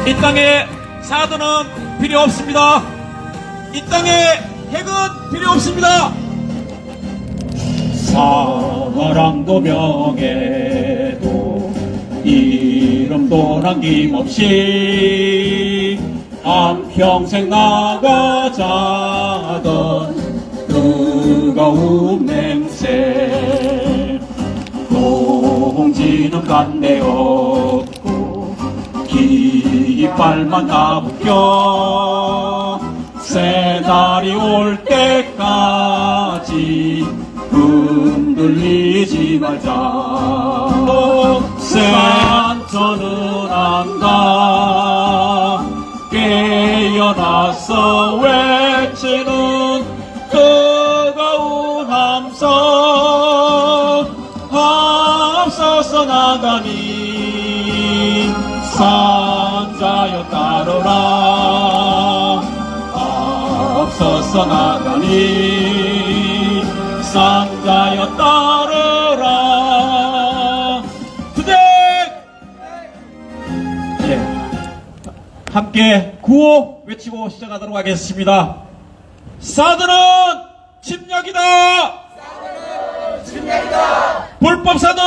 이 땅에 사드는 필요 없습니다. 이 땅에 핵은 필요 없습니다. 사랑도 명예도 이름도 남김없이 한평생 나가자던 뜨거운 맹세 동지는 간대었고 깃발만 나붙여 새날이 올 때까지 흔들리지 말자. 산천은 안가 깨어나서 외치는 뜨거운 함성 앞서서 나가니 산자여 따르라. 앞서서 나가니 산자여 따르라. 투쟁! 예, 함께 구호 외치고 시작하도록 하겠습니다. 사드는 침략이다. 사드는 침략이다. 불법사드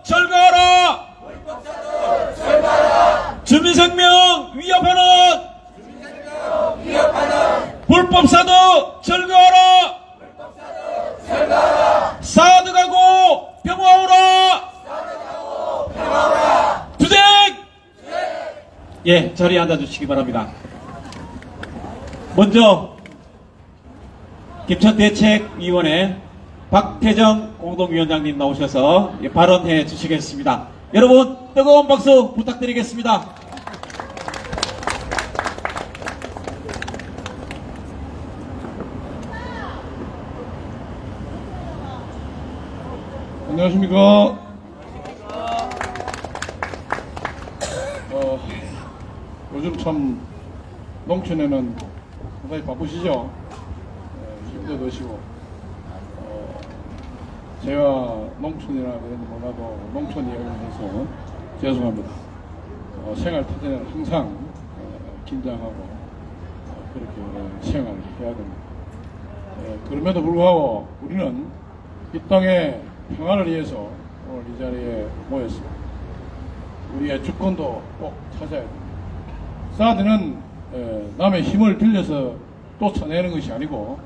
철거하라. 불법사드 철거하라. 주민생명 위협하는 불법사드 철거하라. 불법사드 철거하라. 사드 가고 평화오라. 사드 가고 평화오라. 투쟁! 예, 자리에 앉아주시기 바랍니다. 먼저 김천대책위원회 박태정 공동위원장님 나오셔서 발언해 주시겠습니다. 여러분 뜨거운 박수 부탁드리겠습니다. 안녕하십니까. 요즘 참 농촌에는 상당히 바쁘시죠. 힘도 드시고 제가 농촌이라 그래도 몰라도 농촌 이야기를 해서 죄송합니다. 생활 터전에는 항상 긴장하고 그렇게 생활을 해야 됩니다. 그럼에도 불구하고 우리는 이 땅의 평화를 위해서 오늘 이 자리에 모였습니다. 우리의 주권도 꼭 찾아야 됩니다. 사드는 남의 힘을 빌려서 쫓아내는 것이 아니고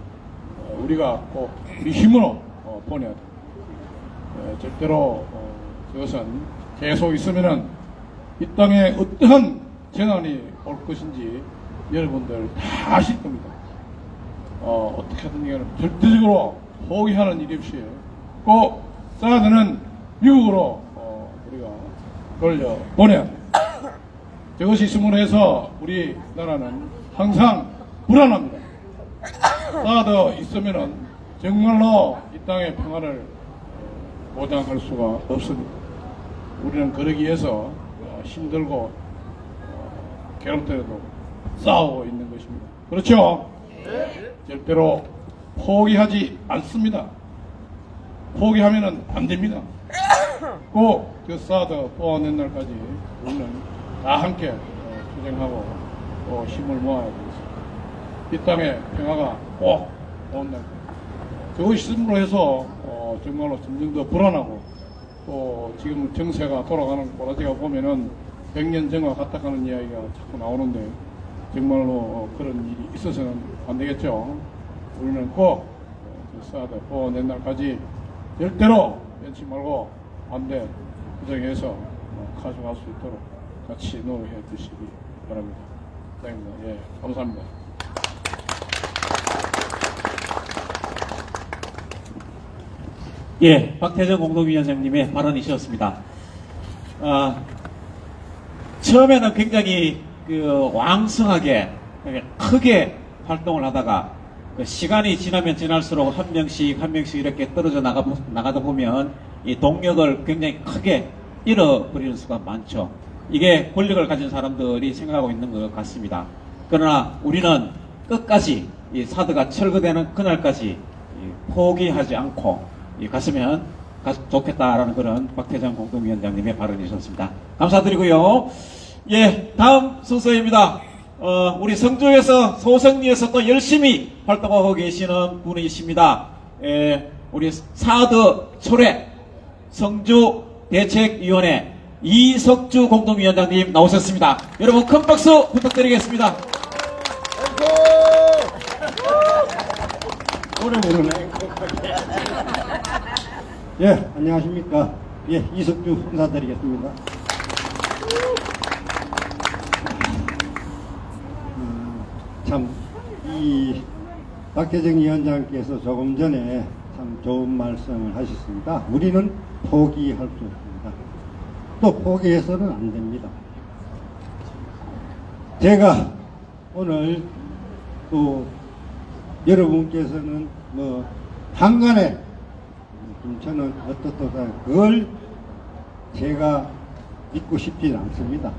우리가 꼭 우리 힘으로 보내야 됩니다. 절대로 그것은 계속 있으면은 이 땅에 어떠한 재난이 올 것인지 여러분들 다 아실 겁니다. 어떻게 하든 이거는 절대적으로 포기하는 일이 없이 꼭 사드는 미국으로 우리가 돌려 보내야 합니다. 저것이 있음으로 해서 우리나라는 항상 불안합니다. 사드 있으면은 정말로 이 땅의 평화를 보장할 수가 없습니다. 우리는 그러기 위해서 힘들고 괴롭더라도 싸우고 있는 것입니다. 그렇죠? 절대로 포기하지 않습니다. 포기하면은 안 됩니다. 꼭 그 사드 뽑아낸 날까지 우리는 다 함께 투쟁하고 또 힘을 모아야 되겠습니다. 이 땅의 평화가 꼭 온 날. 그것이 있음으로 해서 정말로 점점 더 불안하고 또 지금 정세가 돌아가는 꼬라지가 보면은 100년 전과 같다 하는 이야기가 자꾸 나오는데 정말로 그런 일이 있어서는 안 되겠죠. 우리는 꼭 사드 뽑아낸 날까지 절대로 변치 말고 반대 부정해서 가져갈 수 있도록 같이 노력해 주시기 바랍니다. 예, 감사합니다. 예, 박태정 공동위원장님의 발언이셨습니다. 처음에는 굉장히 왕성하게 크게 활동을 하다가 시간이 지나면 지날수록 한 명씩 이렇게 떨어져 나가다 보면 이 동력을 굉장히 크게 잃어버리는 수가 많죠. 이게 권력을 가진 사람들이 생각하고 있는 것 같습니다. 그러나 우리는 끝까지 이 사드가 철거되는 그날까지 포기하지 않고 갔으면 좋겠다라는 그런 박태정 공동위원장님의 발언이셨습니다. 감사드리고요. 예, 다음 순서입니다. 우리 성주에서 소성리에서 또 열심히 활동하고 계시는 분이십니다. 우리 사드 초래 성주 대책위원회 이석주 공동위원장님 나오셨습니다. 여러분 큰 박수 부탁드리겠습니다. 노래 부르네. 예, 안녕하십니까. 예, 이석주 인사드리겠습니다. 참, 이 박혜정 위원장께서 조금 전에 참 좋은 말씀을 하셨습니다. 우리는 포기할 수 없습니다. 또 포기해서는 안 됩니다. 제가 오늘 또 여러분께서는 뭐 한간에 김천은 어떻다 그걸 제가 믿고 싶지 않습니다.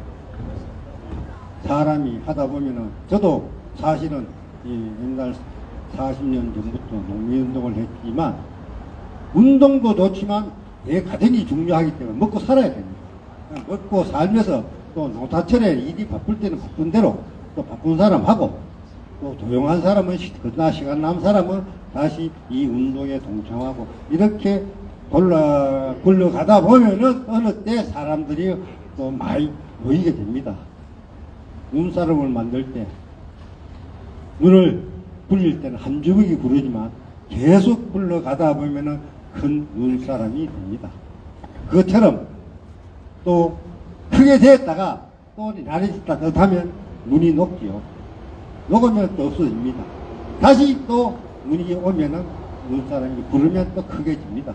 사람이 하다 보면은 저도 사실은 옛날 40년 전부터 농민운동을 했지만 운동도 좋지만 내 가정이 중요하기 때문에 먹고 살아야 됩니다. 먹고 살면서 또 농사철에 일이 바쁠 때는 바쁜 대로 또 바쁜 사람하고 또 조용한 사람은 그러나 시간 남은 사람은 다시 이 운동에 동참하고 이렇게 굴러가다 보면은 어느 때 사람들이 또 많이 모이게 됩니다. 눈사람을 만들 때 눈을 굴릴 때는 한 주먹이 구르지만 계속 굴러가다 보면은 큰 눈사람이 됩니다. 그것처럼 또 크게 됐다가 또 나래졌다 하면 눈이 녹지요. 녹으면 또 없어집니다. 다시 또 눈이 오면은 눈사람이 구르면 또 크게집니다.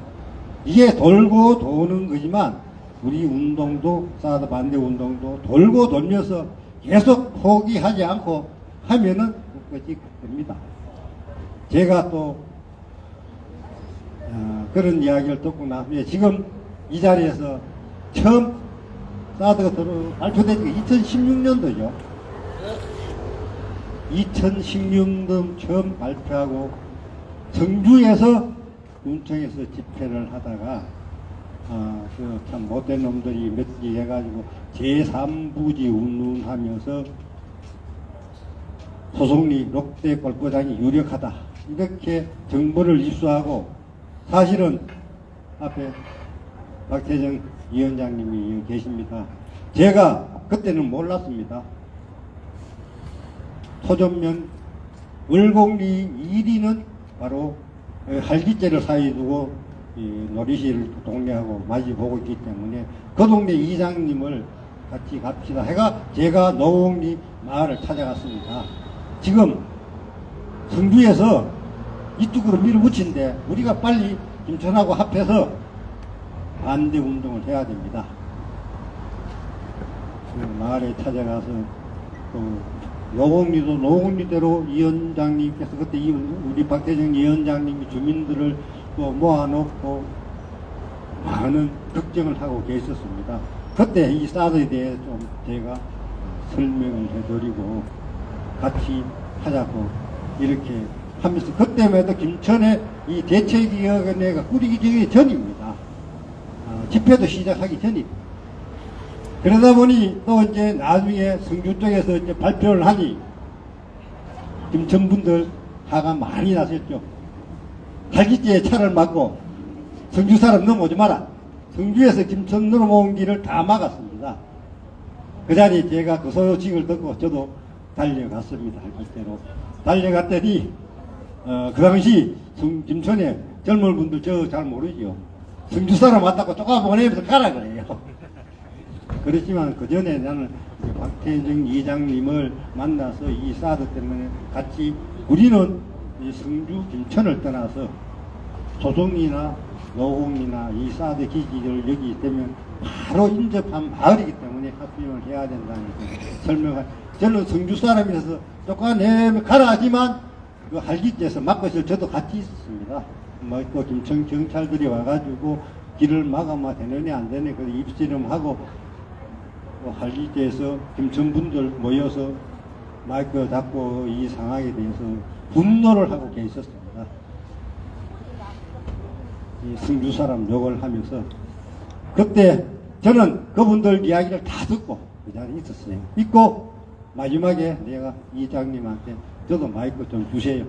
이게 돌고 도는 거지만 우리 운동도 사드 반대 운동도 돌고 돌면서 계속 포기하지 않고 하면은 끝이 됩니다. 제가 또 그런 이야기를 듣고 나면 지금 이 자리에서 처음 사드가 발표된 게 2016년도죠. 2016년 처음 발표하고 성주에서 운청에서 집회를 하다가 참 못된 놈들이 몇 개 해가지고 제3부지 운운하면서 소송리 롯데 골프장이 유력하다 이렇게 정보를 입수하고 사실은 앞에 박태정 위원장님이 계십니다. 제가 그때는 몰랐습니다. 토전면 월곡리 1위는 바로 할기째를 사이에 두고 놀이실 동네하고 마주 보고 있기 때문에 그 동네 이장님을 같이 갑시다 해가 제가 노곡리 마을을 찾아갔습니다. 지금 성주에서 이쪽으로 밀어붙인데 우리가 빨리 김천하고 합해서 반대 운동을 해야 됩니다. 그 마을에 찾아가서 또 노곡리도 노곡리대로 위원장님께서 그때 우리 박태정 위원장님이 주민들을 또 모아놓고 많은 걱정을 하고 계셨습니다. 그때 이 사드에 대해 좀 제가 설명을 해드리고 같이 하자고 이렇게 하면서 그때마다 김천에 이 대책위원회가 꾸리기 전입니다. 집회도 시작하기 전입니다. 그러다 보니 또 이제 나중에 성주 쪽에서 이제 발표를 하니 김천분들 화가 많이 나셨죠. 갈기지에 차를 막고 성주 사람 넘어오지 마라. 성주에서 김천 넘어온 길을 다 막았습니다. 그 자리에 제가 그 소식을 듣고 저도 달려갔습니다. 할때로 달려갔더니 그 당시 김천에 젊은 분들 저 잘 모르죠. 성주 사람 왔다고 쪼까 보내면서 가라 그래요. 그렇지만 그 전에 나는 박태정 이장님을 만나서 이 사드 때문에 같이 우리는 이 성주 김천을 떠나서 소송리나 노곡리나 이 사드 기지를 여기 되면 바로 인접한 마을이기 때문에 합병을 해야 된다는 설명을 저는 성주 사람이라서 쫓아내면 가라 하지만 그 할기지에서 막고 있을 저도 같이 있었습니다. 뭐 또 김천 경찰들이 와가지고 길을 막아마 되느냐 안 되느냐 그 입씨름하고 할기지에서 김천분들 모여서 마이크 잡고 이 상황에 대해서 분노를 하고 계셨습니다. 이 성주 사람 욕을 하면서 그때 저는 그분들 이야기를 다 듣고 그 자리에 있었어요. 있고 마지막에 내가 이장님한테 저도 마이크 좀 주세요.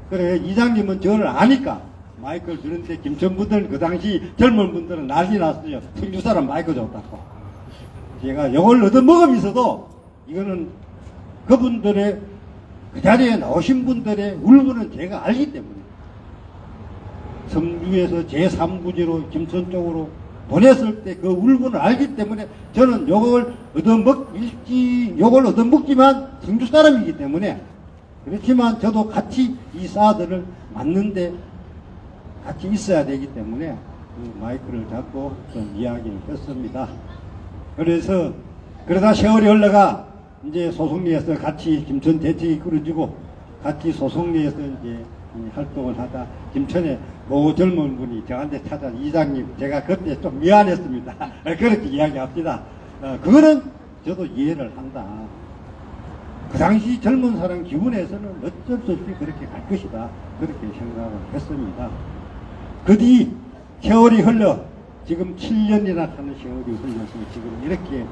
그래 이장님은 저를 아니까 마이크를 주는데 김천분들은 그 당시 젊은 분들은 난리 났어요. 청주 사람 마이크 줬다고. 제가 이걸 얻어먹으면서도 이거는 그분들의 그 자리에 나오신 분들의 울분은 제가 알기 때문에 성주에서 제3부지로 김천 쪽으로 보냈을 때 그 울분을 알기 때문에 저는 요걸 얻어먹지만 성주 사람이기 때문에 그렇지만 저도 같이 이 사들을 맞는데 같이 있어야 되기 때문에 그 마이크를 잡고 좀 이야기를 했습니다. 그래서 그러다 세월이 흘러가 이제 소송리에서 같이 김천 대책이 꾸려지고 같이 소송리에서 이제 활동을 하다 김천에 그 젊은 분이 저한테 찾아 이장님 제가 그때 좀 미안했습니다. 그렇게 이야기합니다. 그거는 저도 이해를 한다. 그 당시 젊은 사람 기분에서는 어쩔 수 없이 그렇게 갈 것이다. 그렇게 생각을 했습니다. 그 뒤 세월이 흘러 지금 7년이나 하는 세월이 흘러서 지금 이렇게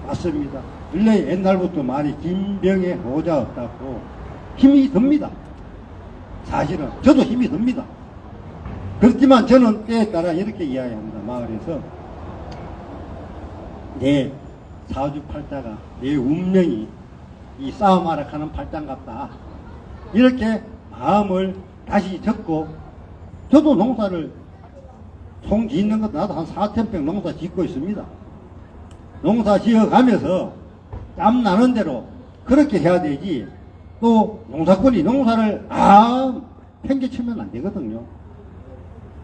왔습니다. 원래 옛날부터 많이 김병에 호자 없다고 힘이 듭니다. 사실은 저도 힘이 듭니다. 그렇지만 저는 때에 따라 이렇게 이야기합니다. 마을에서 내 사주팔자가 내 운명이 이 싸움하러 가는 팔짱 같다. 이렇게 마음을 다시 접고 저도 농사를 송 짓는 것도 나도 한 4,000평 농사 짓고 있습니다. 농사 지어가면서 땀 나는 대로 그렇게 해야 되지 또 농사꾼이 농사를 팽개치면 안 되거든요.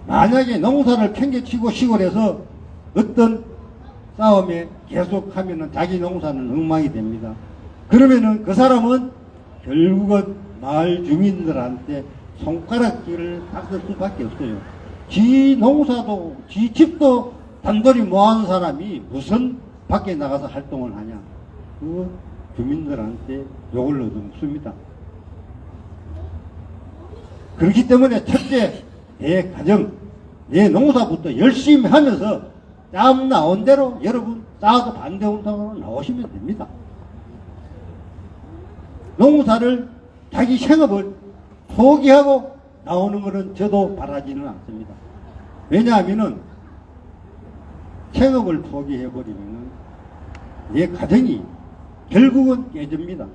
만약에 농사를 팽개치고 시골에서 어떤 싸움에 계속 하면은 자기 농사는 엉망이 됩니다. 그러면은 그 사람은 결국은 마을 주민들한테 손가락질을 받을 수밖에 없어요. 지 농사도 지 집도 단돌이 모아놓은 사람이 무슨 밖에 나가서 활동을 하냐. 그 주민들한테 욕을 얻어먹습니다. 그렇기 때문에 첫째 내 가정 내 농사부터 열심히 하면서 땀 나온 대로 여러분 싸서 반대운동으로 나오시면 됩니다. 농사를 자기 생업을 포기하고 나오는 것은 저도 바라지는 않습니다. 왜냐하면은 생업을 포기해버리면은 내 가정이 결국은 깨집니다.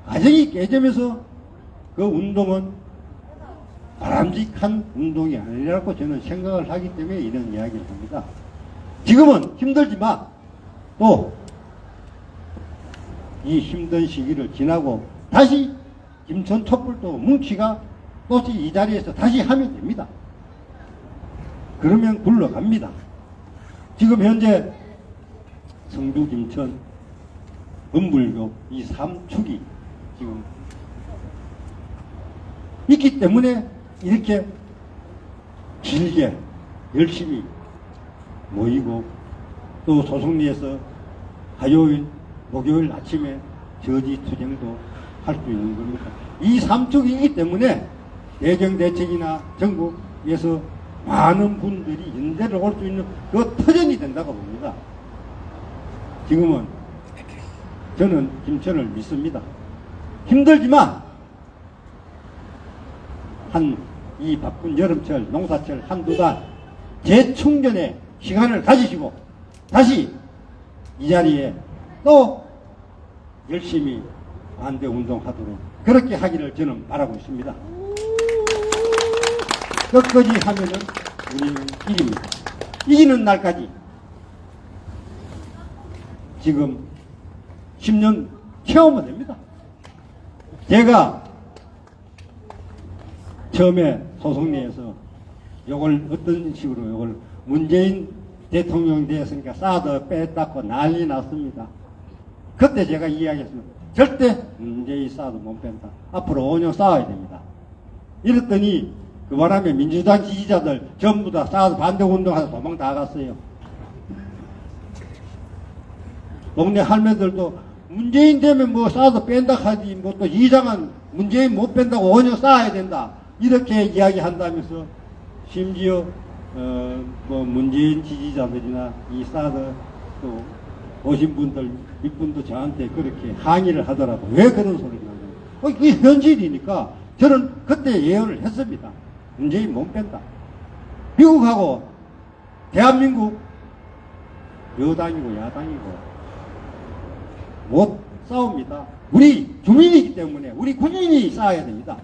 가정이 깨지면서 그 운동은 바람직한 운동이 아니라고 저는 생각을 하기 때문에 이런 이야기를 합니다. 지금은 힘들지만 또 이 힘든 시기를 지나고 다시 김천 촛불도 뭉치가 또 이 자리에서 다시 하면 됩니다. 그러면 굴러갑니다. 지금 현재 성주, 김천, 은불교 이 3축이 지금 있기 때문에 이렇게 길게 열심히 모이고 또 소송리에서 화요일, 목요일 아침에 저지 투쟁도 할 수 있는 겁니다. 이 3축이기 때문에 대정대책이나 전국에서 많은 분들이 연대를 올 수 있는 그 터전이 된다고 봅니다. 지금은 저는 김천을 믿습니다. 힘들지만 이 바쁜 여름철 농사철 한두 달 재충전의 시간을 가지시고 다시 이 자리에 또 열심히 반대 운동하도록 그렇게 하기를 저는 바라고 있습니다. 끝까지 하면은 우리는 이깁니다. 이기는 날까지 지금 10년 채우면 됩니다. 제가 처음에 소송리에서 요걸 어떤 식으로 요걸 문재인 대통령 되었으니까 싸도 뺐다고 난리 났습니다. 그때 제가 이야기했습니다. 절대 문재인 싸도 못 뺀다. 앞으로 5년 싸워야 됩니다. 이랬더니 그 바람에 민주당 지지자들 전부 다 싸서 반대운동하다 도망 다 갔어요. 동네 할매들도 문재인 되면 뭐 싸서 뺀다 하지 뭐 또 이장은 문재인 못 뺀다고 5년 싸워야 된다. 이렇게 이야기한다면서 심지어 뭐 문재인 지지자들이나 이 싸서 또 오신 분들, 이분도 저한테 그렇게 항의를 하더라고. 왜 그런 소리를 하냐. 그게 현실이니까 저는 그때 예언을 했습니다. 문재인 못 뺀다. 미국하고 대한민국 여당이고 야당이고 못 싸웁니다. 우리 주민이기 때문에 우리 국민이 싸워야 됩니다.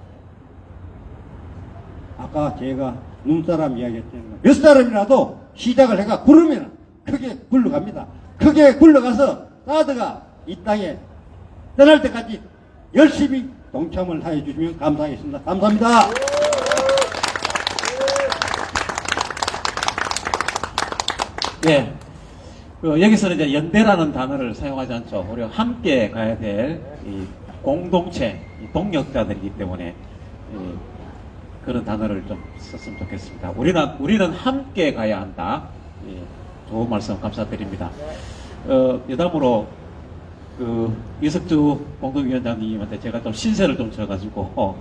아까 제가 눈사람 이야기했잖아요. 몇 사람이라도 시작을 해가 굴르면 크게 굴러갑니다. 크게 굴러가서 사드가 이 땅에 떠날 때까지 열심히 동참을 해 주시면 감사하겠습니다. 감사합니다. 예. 여기서는 이제 연대라는 단어를 사용하지 않죠. 우리가 함께 가야 될 이 공동체, 이 동력자들이기 때문에 그런 단어를 좀 썼으면 좋겠습니다. 우리는 함께 가야 한다. 예, 좋은 말씀 감사드립니다. 여담으로 이석주 공동위원장님한테 제가 좀 신세를 좀 져가지고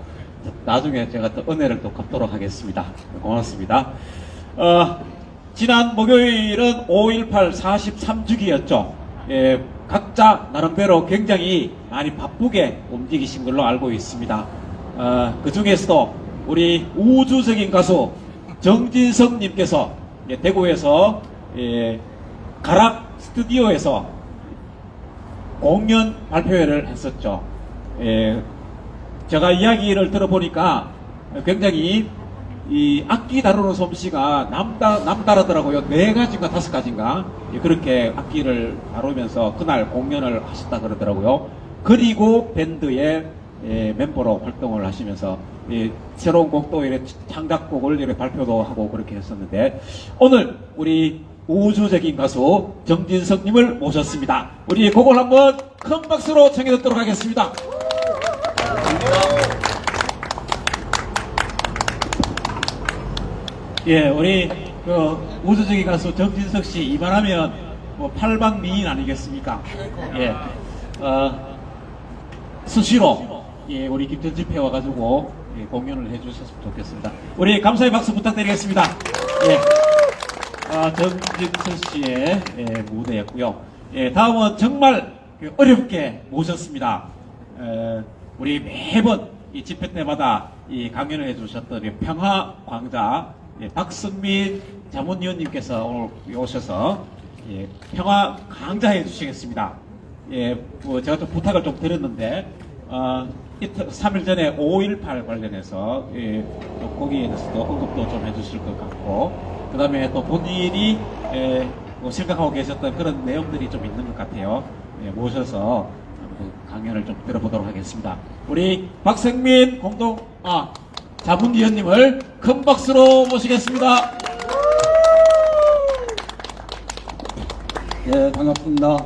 나중에 제가 또 은혜를 또 갚도록 하겠습니다. 고맙습니다. 지난 목요일은 5.18 43주기였죠. 예, 각자 나름대로 굉장히 많이 바쁘게 움직이신 걸로 알고 있습니다. 그 중에서도 우리 우주적인 가수 정진석님께서 대구에서 가락 스튜디오에서 공연 발표회를 했었죠. 제가 이야기를 들어보니까 굉장히 이 악기 다루는 솜씨가 남다르더라고요. 4가지인가 5가지인가 그렇게 악기를 다루면서 그날 공연을 하셨다 그러더라고요. 그리고 밴드의 멤버로 활동을 하시면서 새로운 곡도 이렇게 창작곡을 이렇게 발표도 하고 그렇게 했었는데 오늘 우리 우주적인 가수 정진석님을 모셨습니다. 우리 곡을 한번 큰 박수로 청해 듣도록 하겠습니다. 예, 우리 우주적인 가수 정진석 씨 이만하면 뭐 팔방미인 아니겠습니까? 예, 수시로 우리 김천 집회 와가지고 공연을 해주셨으면 좋겠습니다. 우리 감사의 박수 부탁드리겠습니다. 예, 정진석 씨의 무대였고요. 예, 다음은 정말 어렵게 모셨습니다. 우리 매번 이 집회 때마다 이 강연을 해주셨던 평화광자 박승민 자문위원님께서 오늘 오셔서 평화 강좌해 주시겠습니다. 제가 좀 부탁을 좀 드렸는데 3일 전에 5.18 관련해서 거기에 대해서도 언급도 좀 해주실 것 같고 그 다음에 또 본인이 생각하고 계셨던 그런 내용들이 좀 있는 것 같아요. 모셔서 강연을 좀 들어보도록 하겠습니다. 우리 박승민 자문위원님을 큰 박수로 모시겠습니다. 예, 반갑습니다.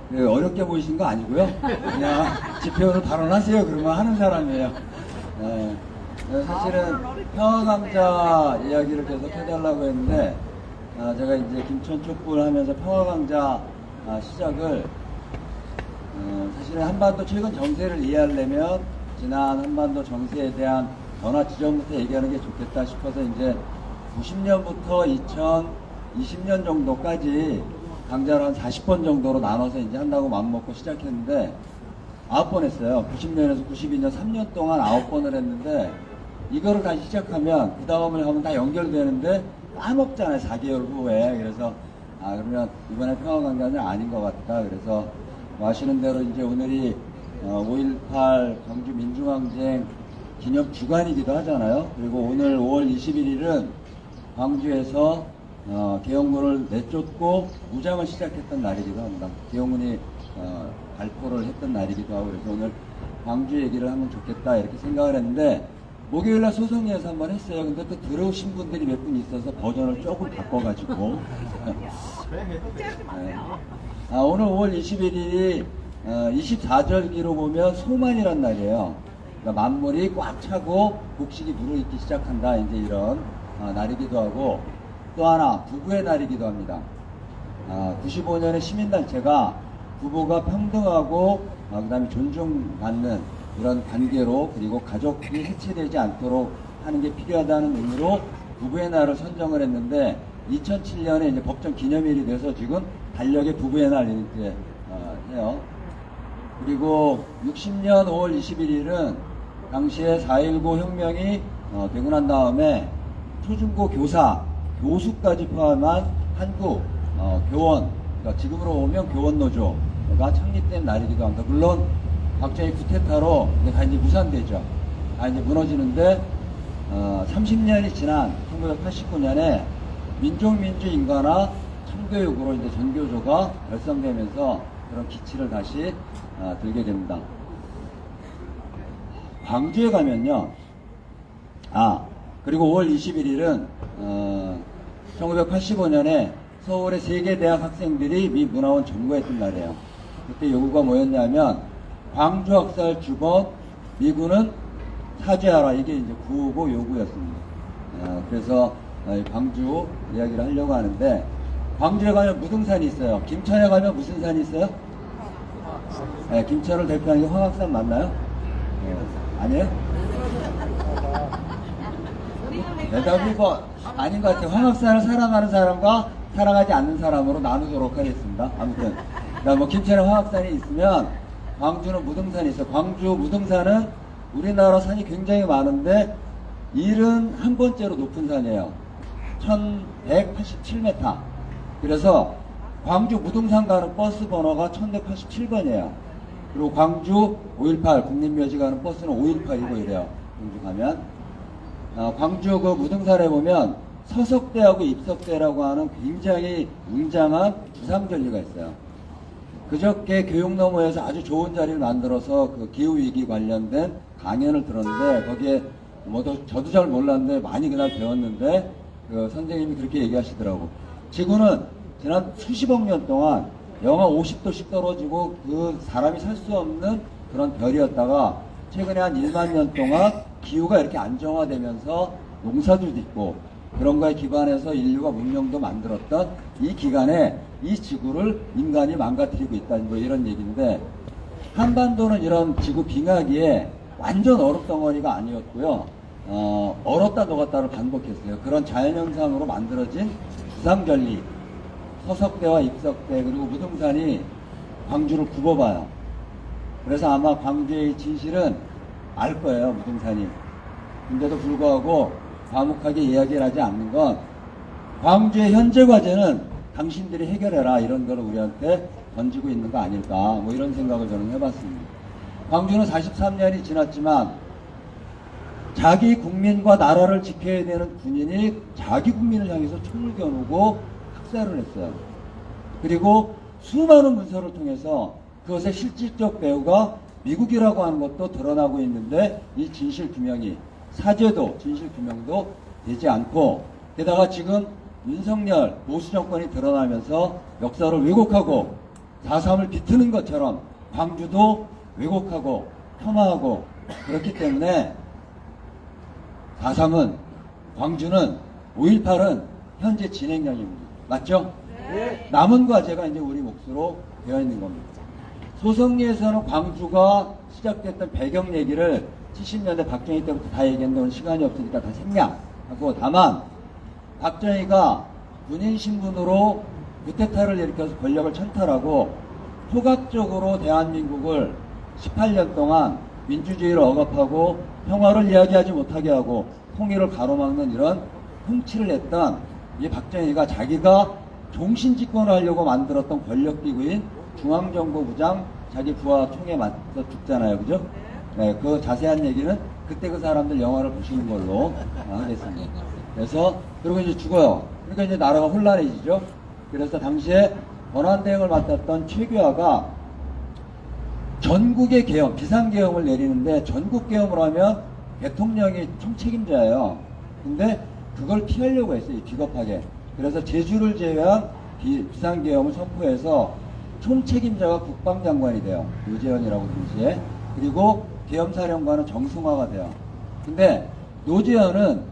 네. 어렵게 보이신 거 아니고요. 그냥 집회로 발언하세요. 그러면 하는 사람이에요. 네. 사실은 평화강자 이야기를 계속 해달라고 했는데, 제가 이제 김천 촛불 하면서 평화강자 시작을, 사실은 한반도 최근 정세를 이해하려면 지난 한반도 정세에 대한 변화 지점부터 얘기하는 게 좋겠다 싶어서 이제 90년부터 2020년 정도까지 강좌를 한 40번 정도로 나눠서 이제 한다고 맘먹고 시작했는데 9번 했어요. 90년에서 92년 3년 동안 9번을 했는데 이거를 다시 시작하면 그 다음을 하면 다 연결되는데 까먹잖아요. 4개월 후에. 그래서 그러면 이번에 평화강좌는 아닌 것 같다. 그래서 아시는 대로 이제 오늘이 5.18 광주 민중항쟁 기념 주간이기도 하잖아요. 그리고 오늘 5월 21일은 광주에서 계엄군을 내쫓고 무장을 시작했던 날이기도 합니다. 계엄군이 발포를 했던 날이기도 하고 그래서 오늘 광주 얘기를 하면 좋겠다 이렇게 생각을 했는데 목요일날 소송리에서 한번 했어요. 근데 또 들어오신 분들이 몇 분 있어서 버전을 조금 바꿔가지고 오늘 5월 21일이 24절기로 보면 소만이란 날이에요. 그러니까 만물이 꽉 차고 곡식이 무르익기 시작한다. 이제 이런 날이기도 하고 또 하나 부부의 날이기도 합니다. 95년에 시민단체가 부부가 평등하고 그 다음에 존중받는 이런 관계로 그리고 가족이 해체되지 않도록 하는 게 필요하다는 의미로 부부의 날을 선정을 했는데 2007년에 이제 법정 기념일이 돼서 지금 달력에 부부의 날 이렇게 해요. 그리고 60년 5월 21일은 당시에 4.19 혁명이 되고 난 다음에 초중고 교사, 교수까지 포함한 한국 교원, 그러니까 지금으로 보면 교원노조가 창립된 날이기도 합니다. 물론 박정희 쿠데타로 다 이제 무산되죠. 다 이제 무너지는데 30년이 지난 1989년에 민족민주인가나 참교육으로 이제 전교조가 결성되면서 그런 기치를 다시 들게 됩니다. 광주에 가면요. 그리고 5월 21일은 1985년에 서울의 세계대학 학생들이 미 문화원 점거했던 날이에요. 그때 요구가 뭐였냐면 광주 학살 주범 미군은 사죄하라, 이게 이제 구호고 요구였습니다. 그래서 광주 이야기를 하려고 하는데, 광주에 가면 무등산이 있어요. 김천에 가면 무슨 산이 있어요? 김천을 대표하는 게 황학산 맞나요? 아니에요? 대답이 뭐 아닌 것 같아요. 황학산을 사랑하는 사람과 사랑하지 않는 사람으로 나누도록 하겠습니다. 아무튼 뭐 김천에 황학산이 있으면 광주는 무등산이 있어요. 광주 무등산은 우리나라 산이 굉장히 많은데 71번째로 높은 산이에요. 1187m. 그래서 광주 무등산 가는 버스 번호가 1187번이에요. 그리고 광주 518 국립묘지 가는 버스는 518이고 이래요. 광주 가면. 광주 그 무등산에 보면 서석대하고 입석대라고 하는 굉장히 웅장한 주상절리가 있어요. 그저께 교육너머에서 아주 좋은 자리를 만들어서 그 기후위기 관련된 강연을 들었는데, 거기에 저도 잘 몰랐는데 많이 그날 배웠는데, 그 선생님이 그렇게 얘기하시더라고. 지구는 지난 수십억 년 동안 영하 50도씩 떨어지고 그 사람이 살 수 없는 그런 별이었다가 최근에 한 1만 년 동안 기후가 이렇게 안정화되면서 농사도 짓고 그런 거에 기반해서 인류가 문명도 만들었던 이 기간에 이 지구를 인간이 망가뜨리고 있다, 뭐 이런 얘기인데, 한반도는 이런 지구 빙하기에 완전 얼음덩어리가 아니었고요. 얼었다 녹았다를 반복했어요. 그런 자연현상으로 만들어진 주상절리, 서석대와 입석대, 그리고 무등산이 광주를 굽어봐요. 그래서 아마 광주의 진실은 알 거예요, 무등산이. 근데도 불구하고 과묵하게 이야기를 하지 않는 건, 광주의 현재 과제는 당신들이 해결해라, 이런 걸 우리한테 던지고 있는 거 아닐까, 뭐 이런 생각을 저는 해봤습니다. 광주는 43년이 지났지만 자기 국민과 나라를 지켜야 되는 군인이 자기 국민을 향해서 총을 겨누고 학살을 했어요. 그리고 수많은 문서를 통해서 그것의 실질적 배후가 미국이라고 하는 것도 드러나고 있는데, 이 진실규명이, 사죄도 진실규명도 되지 않고, 게다가 지금 윤석열 보수정권이 드러나면서 역사를 왜곡하고 4.3을 비트는 것처럼 광주도 왜곡하고 폄하하고, 그렇기 때문에 4.3은, 광주는 5.18은 현재 진행형입니다. 맞죠? 네. 남은 과제가 이제 우리 몫으로 되어 있는 겁니다. 소성리에서는 광주가 시작됐던 배경 얘기를 70년대 박정희 때부터 다 얘기했는데 오늘 시간이 없으니까 다 생략하고, 다만 박정희가 군인 신분으로 쿠데타를 일으켜서 권력을 천탈하고 포괄적으로 대한민국을 18년 동안 민주주의를 억압하고 평화를 이야기하지 못하게 하고 통일을 가로막는 이런 훔치를 했던 이 박정희가 자기가 종신집권을 하려고 만들었던 권력기구인 중앙정보부장 자기 부하 총에 맞서 죽잖아요. 그죠? 네, 그 자세한 얘기는 그때 그 사람들 영화를 보시는 걸로 하겠습니다. 그래서, 그리고 이제 죽어요. 그러니까 이제 나라가 혼란해지죠. 그래서 당시에 권한대행을 맡았던 최규하가 전국의 계엄, 비상계엄을 내리는데, 전국계엄을 하면 대통령이 총책임자예요. 근데 그걸 피하려고 했어요, 비겁하게. 그래서 제주를 제외한 비상계엄을 선포해서 총책임자가 국방장관이 돼요. 노재현이라고 당시에. 그리고 계엄사령관은 정승화가 돼요. 근데 노재현은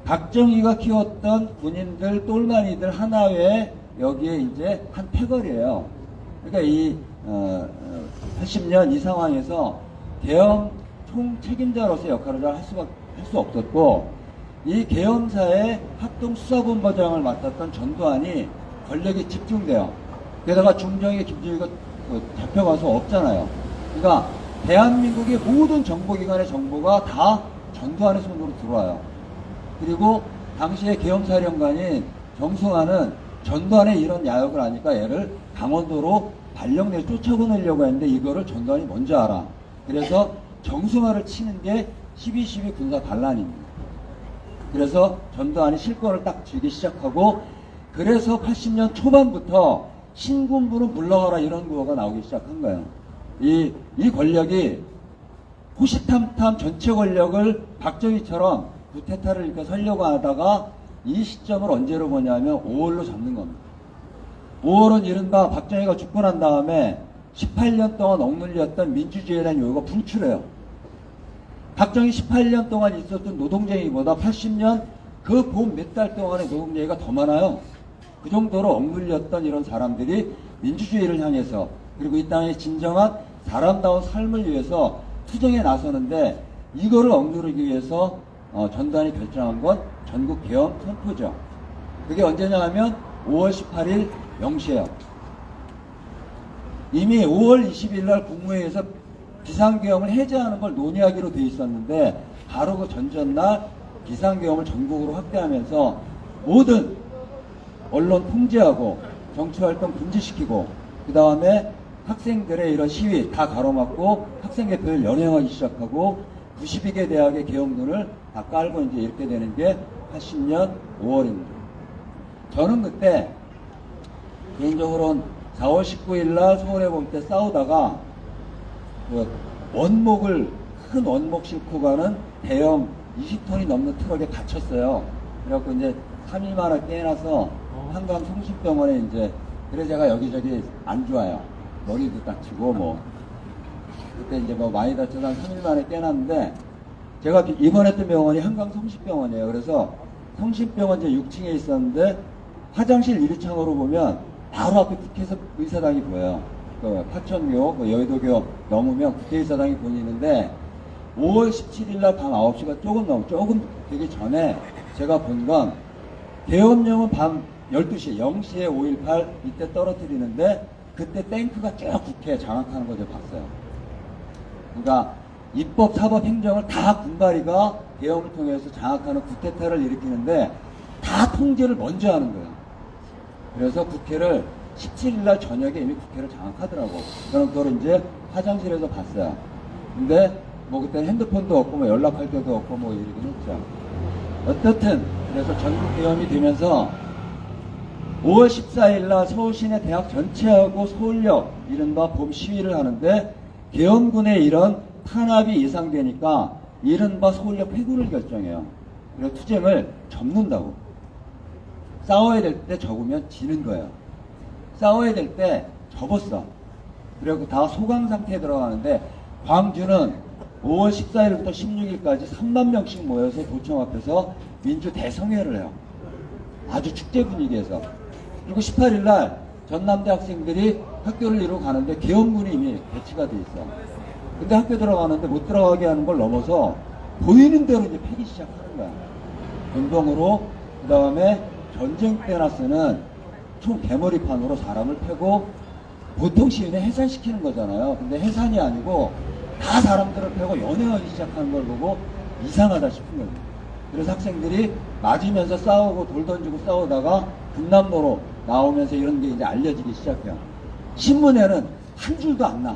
박정희가 키웠던 군인들, 똘마니들 하나에 여기에 이제 한 패거리예요. 그러니까 이 80년 이 상황에서 계엄 총책임자로서 역할을 할 수 없었고, 이 계엄사의 합동수사본부장을 맡았던 전두환이 권력이 집중돼요. 게다가 중정의 김정일가 잡혀가서 없잖아요. 그러니까 대한민국의 모든 정보기관의 정보가 다 전두환의 손으로 들어와요. 그리고 당시에 계엄사령관인 정승환은 전두환의 이런 야욕을 아니까 얘를 강원도로 발령내 쫓아보내려고 했는데 이거를 전두환이 먼저 알아. 그래서 정승환을 치는 게 12.12 군사 반란입니다. 그래서 전두환이 실권을 딱 쥐기 시작하고, 그래서 80년 초반부터 신군부는 물러가라 이런 구호가 나오기 시작한 거예요. 이 권력이 호시탐탐 전체 권력을 박정희처럼 구테타를 이렇게 살려고 하다가 이 시점을 언제로 보냐면 5월로 잡는 겁니다. 5월은 이른바 박정희가 죽고 난 다음에 18년 동안 억눌렸던 민주주의에 대한 요구가 분출해요. 박정희 18년 동안 있었던 노동쟁이보다 80년 그 봄 몇 달 동안의 노동쟁이가 더 많아요. 그 정도로 억눌렸던 이런 사람들이 민주주의를 향해서, 그리고 이 땅의 진정한 사람다운 삶을 위해서 투쟁에 나서는데, 이거를 억누르기 위해서 전두환이 결정한 건 전국 계엄 선포죠. 그게 언제냐 하면 5월 18일 0시에요. 이미 5월 20일 날 국무회의에서 비상계엄을 해제하는 걸 논의하기로 돼 있었는데, 바로 그 전전날 비상계엄을 전국으로 확대하면서 모든 언론 통제하고 정치활동 금지시키고, 그 다음에 학생들의 이런 시위 다 가로막고 학생대표를 연행하기 시작하고 92개 대학의 계엄론을 다 깔고 이제 이렇게 되는 게 80년 5월입니다. 저는 그때 개인적으로는 4월 19일 날 서울에 볼 때 싸우다가 그 큰 원목 싣고 가는 대형 20톤이 넘는 트럭에 갇혔어요. 그래갖고 이제 3일 만에 깨어나서 한강 성심병원에 이제, 그래 제가 여기저기 안 좋아요. 머리도 다치고 뭐 그때 이제 뭐 많이 다쳐서 한 3일 만에 깨어났는데, 제가 입원했던 병원이 한강 성심병원이에요. 그래서 성심병원 제 6층에 있었는데 화장실 1층으로 보면 바로 앞에 국회의사 의사당이 보여요. 그 파천교, 그 여의도교 넘으면 국회의사당이 보이는데, 5월 17일 날 밤 9시가 조금 되기 전에 제가 본 건 계엄령은 밤 12시, 0시에 5.18 이때 떨어뜨리는데, 그때 탱크가 쭉 국회에 장악하는 걸 제가 봤어요. 그러니까 입법, 사법, 행정을 다 군바리가 계엄을 통해서 장악하는 쿠데타를 일으키는데 다 통제를 먼저 하는 거예요. 그래서 국회를 17일 날 저녁에 이미 국회를 장악하더라고. 저는 그걸 이제 화장실에서 봤어요. 근데 뭐 그때는 핸드폰도 없고 뭐 연락할 데도 없고 뭐 이러긴 했죠. 어떻든 그래서 전국 계엄이 되면서 5월 14일 날 서울 시내 대학 전체하고 서울역 이른바 봄 시위를 하는데, 계엄군의 이런 탄압이 예상되니까 이른바 서울역 회고를 결정해요. 그래서 투쟁을 접는다고. 싸워야 될 때 접으면 지는 거예요. 싸워야 될 때 접었어. 그리고 다 소강 상태에 들어가는데, 광주는 5월 14일부터 16일까지 3만 명씩 모여서 도청 앞에서 민주 대성회를 해요. 아주 축제 분위기에서. 그리고 18일 날 전남대 학생들이 학교를 이루고 가는데 계엄군이 이미 배치가 돼 있어. 근데 학교 들어가는데 못 들어가게 하는 걸 넘어서 보이는 대로 이제 패기 시작하는 거야. 운동으로. 그 다음에 전쟁 때나 쓰는 총 개머리판으로 사람을 패고, 보통 시위는 해산시키는 거잖아요. 근데 해산이 아니고 다 사람들을 패고 연행하기 시작하는 걸 보고 이상하다 싶은 거예요. 그래서 학생들이 맞으면서 싸우고 돌 던지고 싸우다가 금남로로 나오면서 이런 게 이제 알려지기 시작해요. 신문에는 한 줄도 안 나.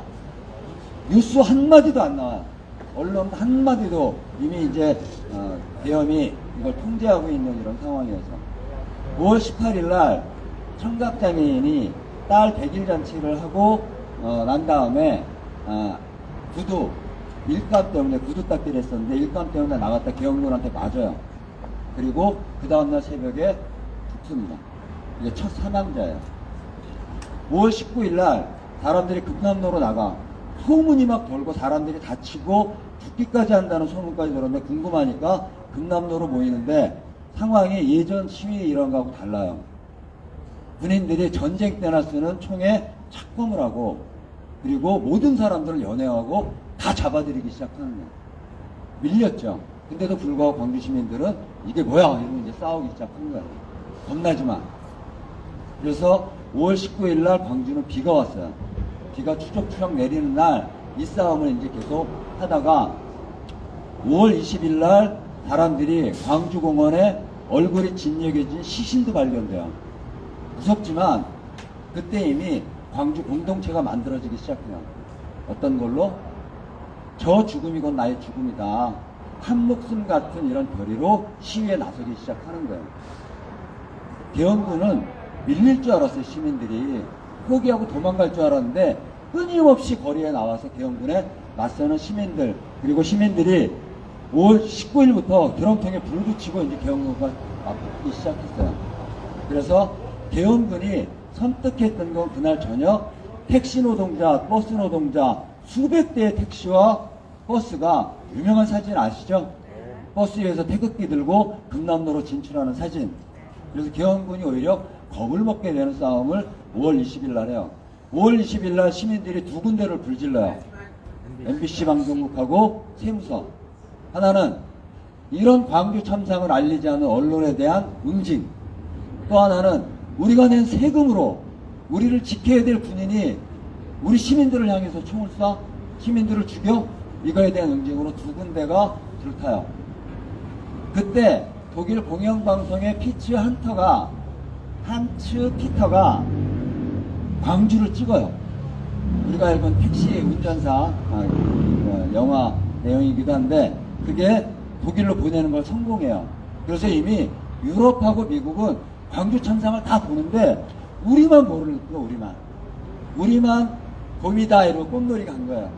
뉴스 한마디도 안 나와. 언론 한마디도 이미 이제 계엄이 이걸 통제하고 있는 이런 상황이어서 5월 18일 날 청각장애인이 딸 100일 잔치를 하고 난 다음에 구두 일감 때문에 구두 닦기를 했었는데, 일감 때문에 나갔다 계엄군한테 맞아요. 그리고 그 다음날 새벽에 죽습니다. 이게 첫 사망자예요. 5월 19일 날 사람들이 금남로로 나가 소문이 막 돌고 사람들이 다치고 죽기까지 한다는 소문까지 들었는데, 궁금하니까 금남로로 모이는데 상황이 예전 시위 이런 거하고 달라요. 군인들이 전쟁 때나 쓰는 총에 착검을 하고, 그리고 모든 사람들을 연행하고 다 잡아들이기 시작하는 거예요. 밀렸죠. 근데도 불구하고 광주 시민들은 이게 뭐야? 이러고 이제 싸우기 시작한 거예요. 겁나지만. 그래서 5월 19일 날 광주는 비가 왔어요. 비가 추적추적 내리는 날 이 싸움을 이제 계속 하다가 5월 20일 날 사람들이 광주공원에 얼굴이 진여겨진 시신도 발견돼요. 무섭지만 그때 이미 광주 공동체가 만들어지기 시작해요. 어떤 걸로? 저 죽음이건 나의 죽음이다. 한 목숨 같은 이런 결의로 시위에 나서기 시작하는 거예요. 계엄군은 밀릴 줄 알았어요. 시민들이 포기하고 도망갈 줄 알았는데 끊임없이 거리에 나와서 계엄군에 맞서는 시민들, 그리고 시민들이 5월 19일부터 드럼통에 불 붙이고 이제 계엄군과 맞붙기 시작했어요. 그래서 계엄군이 선택했던 건 그날 저녁 택시 노동자, 버스 노동자 수백 대의 택시와 버스가, 유명한 사진 아시죠? 버스 위에서 태극기 들고 금남로로 진출하는 사진. 그래서 계엄군이 오히려 겁을 먹게 되는 싸움을 5월 20일 날 해요. 5월 20일 날 시민들이 두 군데를 불질러요. MBC 방송국하고 세무서. 하나는 이런 광주 참상을 알리지 않은 언론에 대한 응징. 또 하나는 우리가 낸 세금으로 우리를 지켜야 될 군인이 우리 시민들을 향해서 총을 쏴? 시민들을 죽여? 이거에 대한 응징으로 두 군데가 불타요. 그때 독일 공영방송의 한츠 피터가 광주를 찍어요. 우리가 알던 택시 운전사, 영화 내용이기도 한데 그게 독일로 보내는 걸 성공해요. 그래서 이미 유럽하고 미국은 광주 참상을 다 보는데 우리만 모르는 거예요. 우리만 봄이다 이러고 꽃놀이 간 거예요.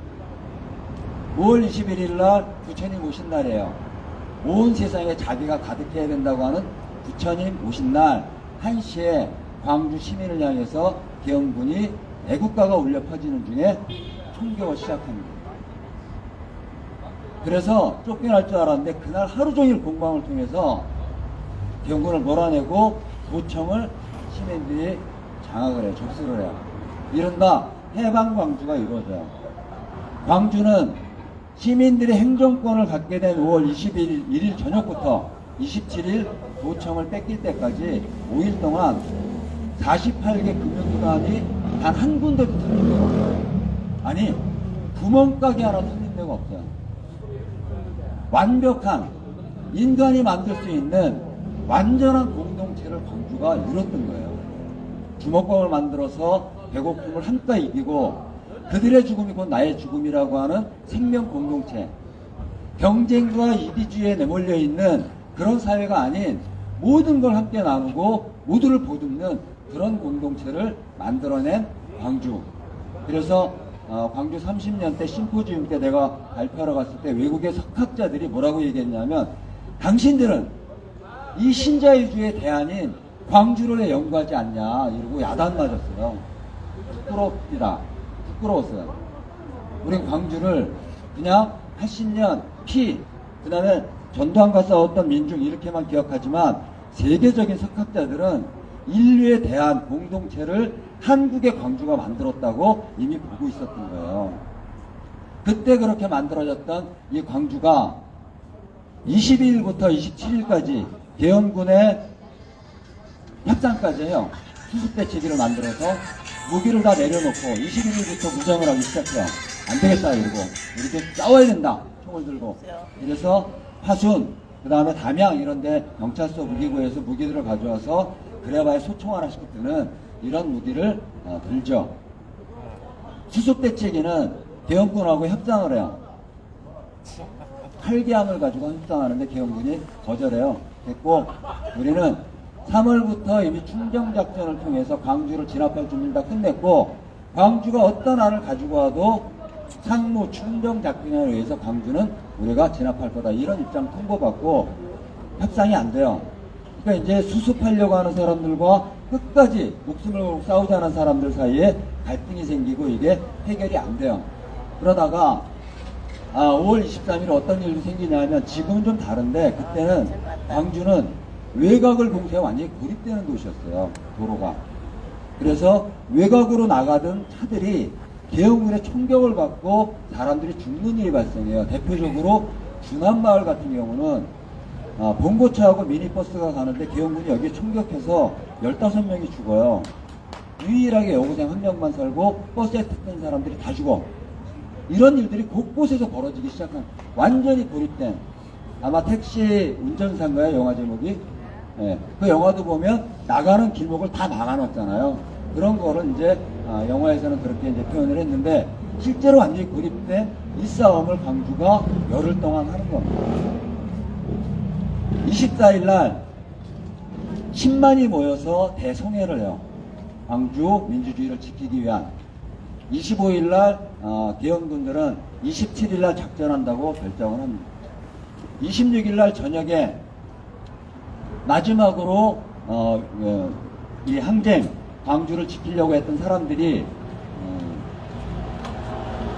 5월 21일 날 부처님 오신 날이에요. 온 세상에 자비가 가득해야 된다고 하는 부처님 오신 날 1시에 광주 시민을 향해서 계엄군이 애국가가 울려 퍼지는 중에 총격을 시작합니다. 그래서 쫓겨날 줄 알았는데 그날 하루 종일 공방을 통해서 계엄군을 몰아내고 도청을 시민들이 장악을 해요. 접수를 해요. 이른바 해방광주가 이루어져요. 광주는 시민들이 행정권을 갖게 된 5월 21일 저녁부터 27일 도청을 뺏길 때까지 5일 동안 48개 금융기관이 단 한 군데도 털린 데가 없어요. 아니, 구멍가게 하나 털린 데가 없어요. 완벽한 인간이 만들 수 있는 완전한 공동체를 광주가 이뤘던 거예요. 주먹밥을 만들어서 배고픔을 한껏 이기고 그들의 죽음이 곧 나의 죽음이라고 하는 생명 공동체, 경쟁과 이기주의에 내몰려 있는 그런 사회가 아닌 모든 걸 함께 나누고 모두를 보듬는 그런 공동체를 만들어낸 광주. 그래서 광주 30년 때 심포지움 때 내가 발표하러 갔을 때 외국의 석학자들이 뭐라고 얘기했냐면 당신들은 이 신자유주의의 대안인 광주를 연구하지 않냐 이러고 야단 맞았어요. 부끄러웠어요. 우린 광주를 그냥 80년 그 다음에 전두환과 싸웠던 민중 이렇게만 기억하지만 세계적인 석학자들은 인류에 대한 공동체를 한국의 광주가 만들었다고 이미 보고 있었던 거예요. 그때 그렇게 만들어졌던 이 광주가 22일부터 27일까지 계엄군의 협상까지 해요. 수습대치기를 만들어서 무기를 다 내려놓고 21일부터 무장을 하기 시작해요. 안 되겠다 이러고 이렇게 싸워야 된다 총을 들고. 그래서 화순 그 다음에 담양 이런데 경찰서 무기고에서 무기들을 가져와서 그래봐야 소총 하나씩 드는 이런 무기를 들죠. 수습대치기는 계엄군하고 협상을 해요. 활기함을 가지고 협상하는데 계엄군이 거절해요. 됐고 우리는 3월부터 이미 충정작전을 통해서 광주를 진압할 준비를 다 끝냈고 광주가 어떤 안을 가지고 와도 상무 충정작전에 의해서 광주는 우리가 진압할 거다 이런 입장 통보받고 협상이 안 돼요. 그러니까 이제 수습하려고 하는 사람들과 끝까지 목숨을 걸고 싸우자는 사람들 사이에 갈등이 생기고 이게 해결이 안 돼요. 그러다가 5월 23일 어떤 일이 생기냐면 지금은 좀 다른데 그때는 광주는 외곽을 봉쇄해 완전히 고립되는 도시였어요. 도로가. 그래서 외곽으로 나가던 차들이 계엄군의 총격을 받고 사람들이 죽는 일이 발생해요. 대표적으로 중안마을 같은 경우는 봉고차하고 미니버스가 가는데 계엄군이 여기에 총격해서 15명이 죽어요. 유일하게 여고생 한 명만 살고 버스에 탔던 사람들이 다 죽어. 이런 일들이 곳곳에서 벌어지기 시작한, 완전히 고립된, 아마 택시 운전사인가요, 영화 제목이? 예, 그 영화도 보면 나가는 길목을 다 막아놨잖아요. 그런 거를 이제 영화에서는 그렇게 이제 표현을 했는데, 실제로 완전히 고립된 이 싸움을 광주가 열흘 동안 하는 겁니다. 24일 날 10만이 모여서 대성회를 해요. 광주 민주주의를 지키기 위한. 25일 날 계엄군들은 27일 날 작전한다고 결정을 합니다. 26일 날 저녁에 마지막으로 이 항쟁, 광주를 지키려고 했던 사람들이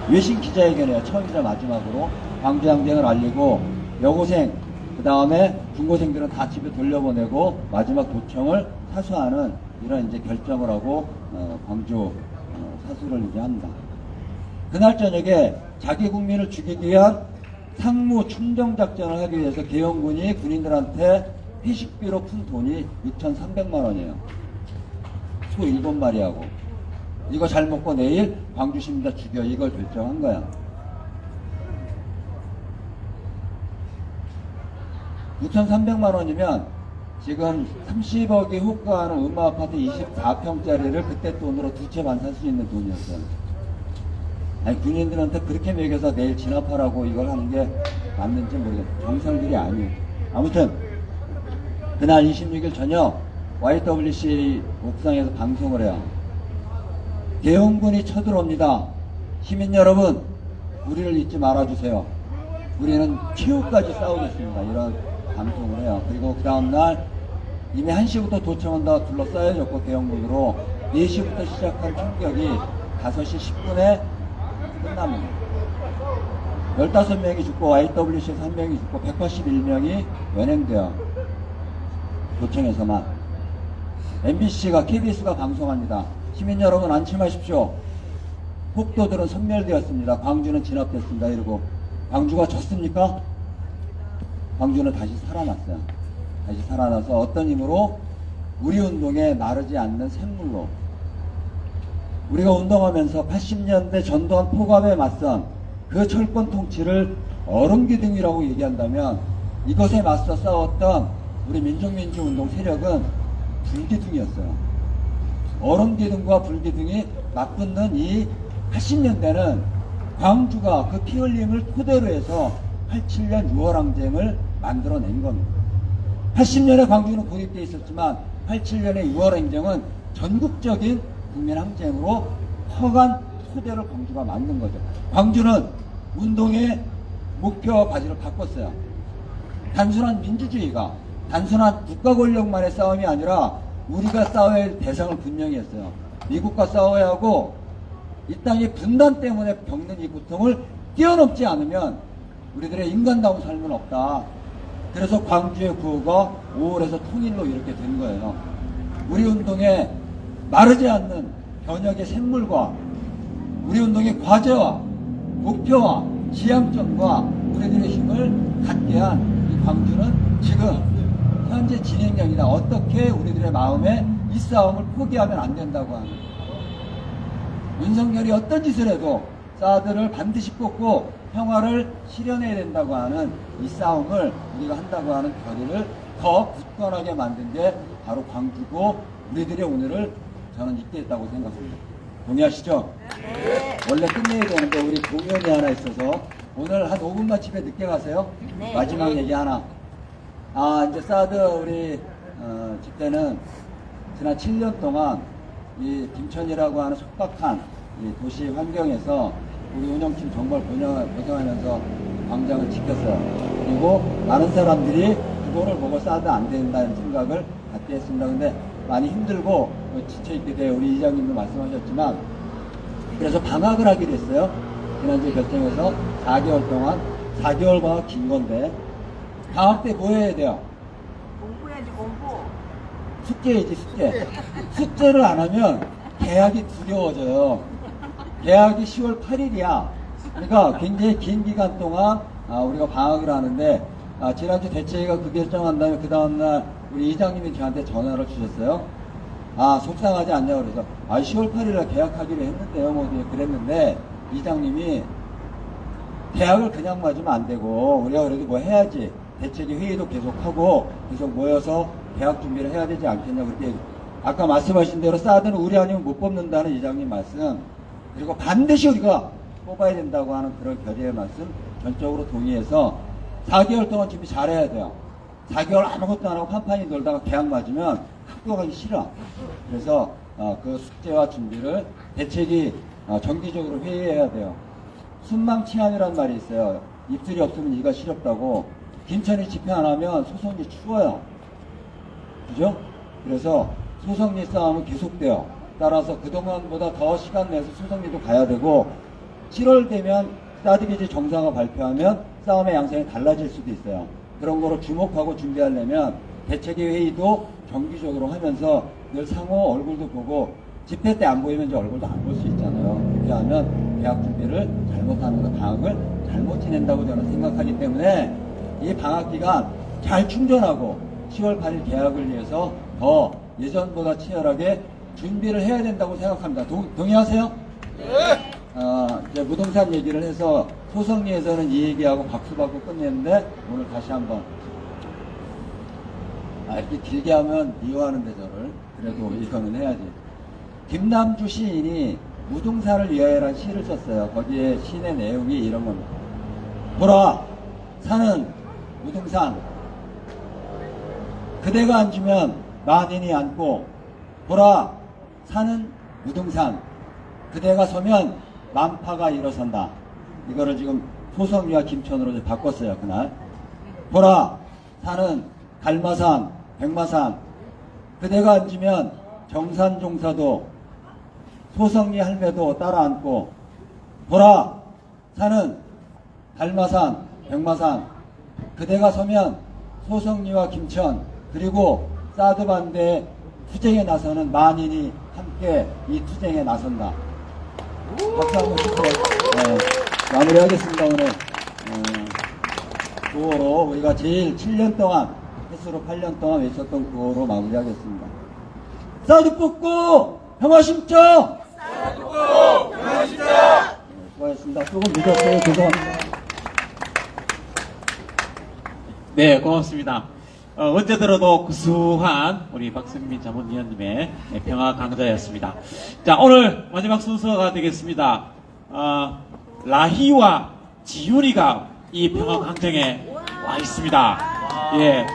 외신 기자회견이에요. 처음이자 마지막으로 광주 항쟁을 알리고, 여고생, 그 다음에 중고생들은 다 집에 돌려보내고 마지막 도청을 사수하는 이런 이제 결정을 하고 광주 사수를 이제 한다. 그날 저녁에 자기 국민을 죽이기 위한 상무 충정 작전을 하기 위해서 계엄군이 군인들한테 회식비로 푼 돈이 6,300만 원이에요. 소 7마리하고. 이거 잘 먹고 내일 광주 시민 다 죽여. 이걸 결정한 거야. 6,300만 원이면 지금 30억이 호가하는 음마아파트 24평짜리를 그때 돈으로 2채 반 살 수 있는 돈이었어요. 아니, 군인들한테 그렇게 먹여서 내일 진압하라고 이걸 하는 게 맞는지 모르겠어요. 정상들이 아니에요. 아무튼 그날 26일 저녁 YWC 옥상에서 방송을 해요. 계엄군이 쳐들어옵니다. 시민 여러분, 우리를 잊지 말아주세요. 우리는 최후까지 싸우겠습니다. 이런 방송을 해요. 그리고 그 다음날 이미 1시부터 도청은 다 둘러싸여졌고, 계엄군으로 4시부터 시작한 총격이 5시 10분에 끝납니다. 15명이 죽고 YWC에서 1명이 죽고 181명이 연행돼요. 도청에서만. MBC가, KBS가 방송합니다. 시민 여러분 안심하십시오. 폭도들은 섬멸되었습니다. 광주는 진압됐습니다. 이러고. 광주가 졌습니까? 광주는 다시 살아났어요. 다시 살아나서 어떤 힘으로? 우리 운동에 마르지 않는 샘물로. 우리가 운동하면서 80년대 전두환 포갑에 맞선 그 철권 통치를 얼음기둥이라고 얘기한다면, 이것에 맞서 싸웠던 우리 민족민주운동 세력은 불기둥이었어요. 얼음기둥과 불기둥이 맞붙는 이 80년대는 광주가 그 피 흘림을 토대로 해서 87년 6월 항쟁을 만들어낸 겁니다. 80년에 광주는 고립되어 있었지만 87년의 6월 항쟁은 전국적인 국민 항쟁으로 허간 토대를 광주가 만든 거죠. 광주는 운동의 목표와 과제를 바꿨어요. 단순한 민주주의가, 단순한 국가 권력만의 싸움이 아니라 우리가 싸워야 할 대상을 분명히 했어요. 미국과 싸워야 하고, 이 땅의 분단 때문에 겪는 이 고통을 뛰어넘지 않으면 우리들의 인간다운 삶은 없다. 그래서 광주의 구호가 5월에서 통일로 이렇게 된 거예요. 우리 운동에 마르지 않는 변혁의 샘물과 우리 운동의 과제와 목표와 지향점과 우리들의 힘을 갖게 한 이 광주는 지금 현재 진행형이다. 어떻게 우리들의 마음에 이 싸움을 포기하면 안 된다고 하는, 윤석열이 어떤 짓을 해도 사드를 반드시 꽂고 평화를 실현해야 된다고 하는 이 싸움을 우리가 한다고 하는 결의를 더 굳건하게 만든 게 바로 광주고, 우리들의 오늘을 저는 잊게 했다고 생각합니다. 동의하시죠? 네. 원래 끝내야 되는데 우리 공연이 하나 있어서 오늘 한 5분만 집에 늦게 가세요. 네. 마지막 얘기 하나. 이제 사드 우리 집회는 지난 7년 동안 이 김천이라고 하는 척박한 이 도시 환경에서 우리 운영팀 정말 고생하면서 광장을 지켰어요. 그리고 많은 사람들이 그거를 보고 사드 안 된다는 생각을 갖게 했습니다. 근데 많이 힘들고 지쳐있게 돼요. 우리 이장님도 말씀하셨지만, 그래서 방학을 하기로 했어요. 지난주에 결정해서 4개월 동안, 4개월보다 긴 건데, 방학 때 뭐 해야 돼요? 공부해야지, 공부. 숙제이지, 숙제. 숙제를 안 하면 개학이 두려워져요. 개학이 10월 8일이야. 그러니까 굉장히 긴 기간 동안 우리가 방학을 하는데 지난주 대체회가 그 결정한 다음에 그 다음날 우리 이장님이 저한테 전화를 주셨어요. 속상하지 않냐 그래서 10월 8일에 계약하기로 했는데요. 뭐 그랬는데 이장님이 대학을 그냥 맞으면 안 되고 우리가 그래도 뭐 해야지. 대책위 회의도 계속하고 계속 모여서 대학 준비를 해야 되지 않겠냐. 그때 아까 말씀하신 대로 사드는 우리 아니면 못 뽑는다는 이장님 말씀, 그리고 반드시 우리가 뽑아야 된다고 하는 그런 결의의 말씀 전적으로 동의해서 4개월 동안 준비 잘해야 돼요. 4개월 아무것도 안 하고 판판히 놀다가 계약 맞으면 학교 가기 싫어. 그래서 그 숙제와 준비를 대책이 정기적으로 회의해야 돼요. 순망치안이란 말이 있어요. 입술이 없으면 이가 시렵다고. 김천이 집회 안 하면 소송리 추워요. 그죠? 그래서 소송리 싸움은 계속돼요. 따라서 그동안보다 더 시간 내서 소송리도 가야 되고 7월 되면 사드기지 정상화 발표하면 싸움의 양상이 달라질 수도 있어요. 그런 거로 주목하고 준비하려면 대책위 회의도 정기적으로 하면서 늘 상호 얼굴도 보고 집회 때 안 보이면 이제 얼굴도 안 볼 수 있잖아요. 그렇게 하면 대학 준비를 잘못하는 거, 방학을 잘못 지낸다고 저는 생각하기 때문에 이 방학 기간 잘 충전하고 10월 8일 개학을 위해서 더 예전보다 치열하게 준비를 해야 된다고 생각합니다. 동의하세요? 네. 이제 부동산 얘기를 해서 소성리에서는 이 얘기하고 박수 받고 끝냈는데 오늘 다시 한번 이렇게 길게 하면 미워하는데 저를 그래도 이거는 해야지. 김남주 시인이 무등산을 위하여라는 시를 썼어요. 거기에 시의 내용이 이런 겁니다. 보라, 산은 무등산. 그대가 앉으면 만인이 앉고, 보라, 산은 무등산. 그대가 서면 만파가 일어선다. 이거를 지금 소성리와 김천으로 이제 바꿨어요, 그날. 보라, 산은 갈마산, 백마산. 그대가 앉으면 정산종사도 소성리 할매도 따라 앉고, 보라, 산은 갈마산, 백마산. 그대가 서면 소성리와 김천 그리고 사드반대의 투쟁에 나서는 만인이 함께 이 투쟁에 나선다. 박수 한번 주세요. 마무리하겠습니다. 오늘 구호로 우리가 제일 7년 동안 횟수로 8년 동안 외쳤던 구호로 마무리하겠습니다. 사드 뽑고 평화 심자. 사드 뽑고 평화 심자. 수고하셨습니다. 조금 늦었어요. 죄송합니다. 네, 고맙습니다. 언제 들어도 구수한 우리 박승민 자문위원님의 평화 강좌였습니다. 자, 오늘 마지막 순서가 되겠습니다. 라희와 지윤이가 이 평화 강정에 와 있습니다. 예,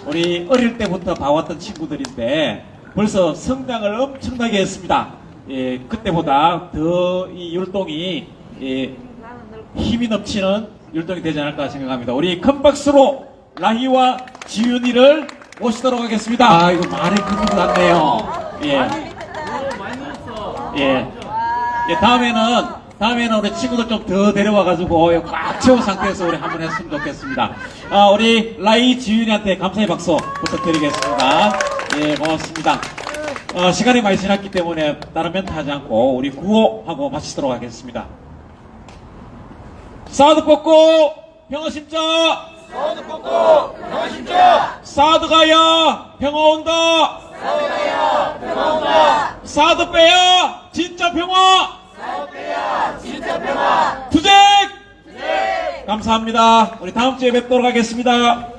우리 어릴 때부터 봐왔던 친구들인데 벌써 성장을 엄청나게 했습니다. 예, 그때보다 더 이 율동이 힘이 넘치는 율동이 되지 않을까 생각합니다. 우리 큰 박수로 라희와 지윤이를 모시도록 하겠습니다. 이거 말이 큰 것 같네요. 예, 다음에는 우리 친구들 좀 더 데려와가지고 꽉 채운 상태에서 우리 한번 했으면 좋겠습니다. 우리 라희 지윤이한테 감사의 박수 부탁드리겠습니다. 예, 고맙습니다. 시간이 많이 지났기 때문에 다른 멘트 하지 않고 우리 구호하고 마치도록 하겠습니다. 사드 뽑고 평화 심자. 사드 뽑고 평화 심자. 사드 가야 평화 온다. 사드 가야 평화 온다. 사드 빼야 진짜 평화. 사드 빼야 진짜 평화. 투쟁. 감사합니다. 우리 다음 주에 뵙도록 하겠습니다.